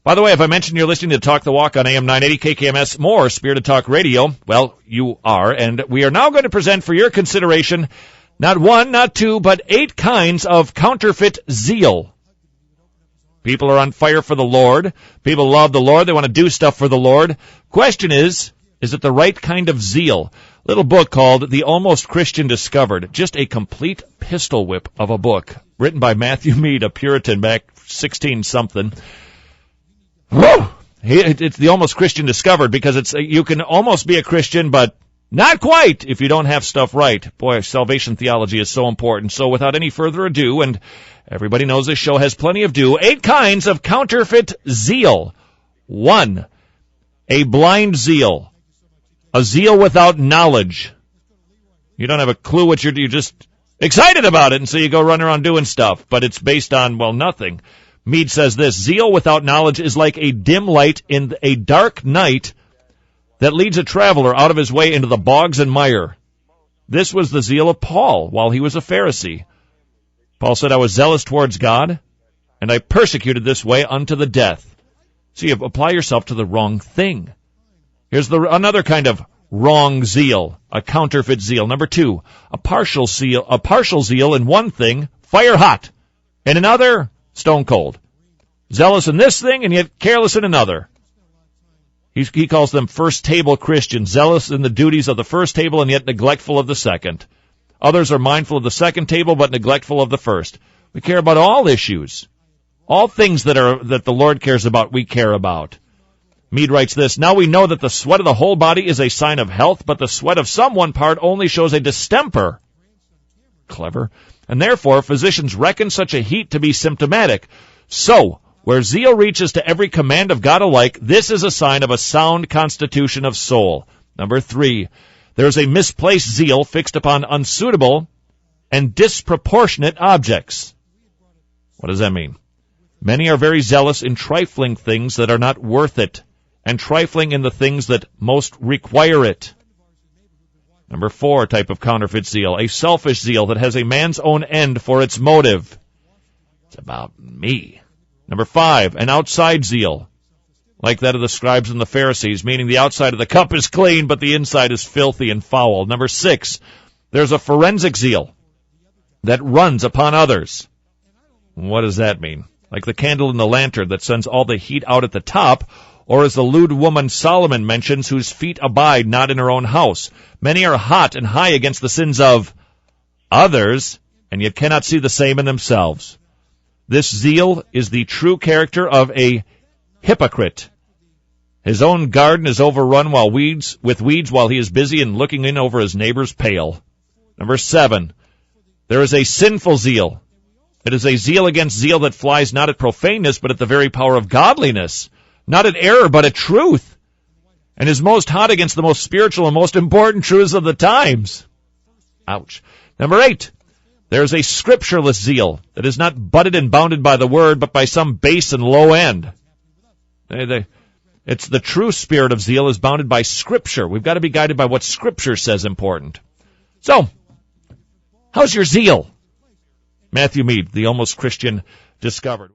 By the way, if I mentioned you're listening to Talk the Walk on AM 980 KKMS, more Spirit Talk Radio, well, you are, and we are now going to present for your consideration not one, not two, but 8 kinds of counterfeit zeal. People are on fire for the Lord. People love the Lord. They want to do stuff for the Lord. Question is it the right kind of zeal? Little book called The Almost Christian Discovered. Just a complete pistol whip of a book. Written by Matthew Mead, a Puritan back 16-something. Whoa! It's The Almost Christian Discovered because you can almost be a Christian, but not quite if you don't have stuff right. Boy, salvation theology is so important. So without any further ado, and everybody knows this show has plenty of do, 8 kinds of counterfeit zeal. 1, a blind zeal. A zeal without knowledge. You don't have a clue what you're just excited about it, and so you go run around doing stuff, but it's based on, well, nothing. Mead says this, zeal without knowledge is like a dim light in a dark night that leads a traveler out of his way into the bogs and mire. This was the zeal of Paul while he was a Pharisee. Paul said, I was zealous towards God, and I persecuted this way unto the death. So you apply yourself to the wrong thing. Here's another kind of wrong zeal, a counterfeit zeal. Number 2, a partial zeal in one thing, fire hot, and another, stone cold. Zealous in this thing and yet careless in another. He calls them first table Christians, zealous in the duties of the first table and yet neglectful of the second. Others are mindful of the second table but neglectful of the first. We care about all issues. All things that the Lord cares about, we care about. Mead writes this, now we know that the sweat of the whole body is a sign of health, but the sweat of some one part only shows a distemper. Clever. And therefore, physicians reckon such a heat to be symptomatic. So, where zeal reaches to every command of God alike, this is a sign of a sound constitution of soul. Number 3, there is a misplaced zeal fixed upon unsuitable and disproportionate objects. What does that mean? Many are very zealous in trifling things that are not worth it, and trifling in the things that most require it. Number 4 type of counterfeit zeal, a selfish zeal that has a man's own end for its motive. It's about me. Number 5, an outside zeal, like that of the scribes and the Pharisees, meaning the outside of the cup is clean, but the inside is filthy and foul. Number 6, there's a forensic zeal that runs upon others. What does that mean? Like the candle in the lantern that sends all the heat out at the top, or as the lewd woman Solomon mentions, whose feet abide not in her own house. Many are hot and high against the sins of others, and yet cannot see the same in themselves. This zeal is the true character of a hypocrite. His own garden is overrun with weeds while he is busy and looking in over his neighbor's pail. Number 7, there is a sinful zeal. It is a zeal against zeal that flies not at profaneness, but at the very power of godliness. Not at error, but at truth, and is most hot against the most spiritual and most important truths of the times. Ouch. Number 8, there is a scriptureless zeal that is not budded and bounded by the word, but by some base and low end. It's the true spirit of zeal is bounded by Scripture. We've got to be guided by what Scripture says important. So, how's your zeal? Matthew Mead, The Almost Christian Discovered.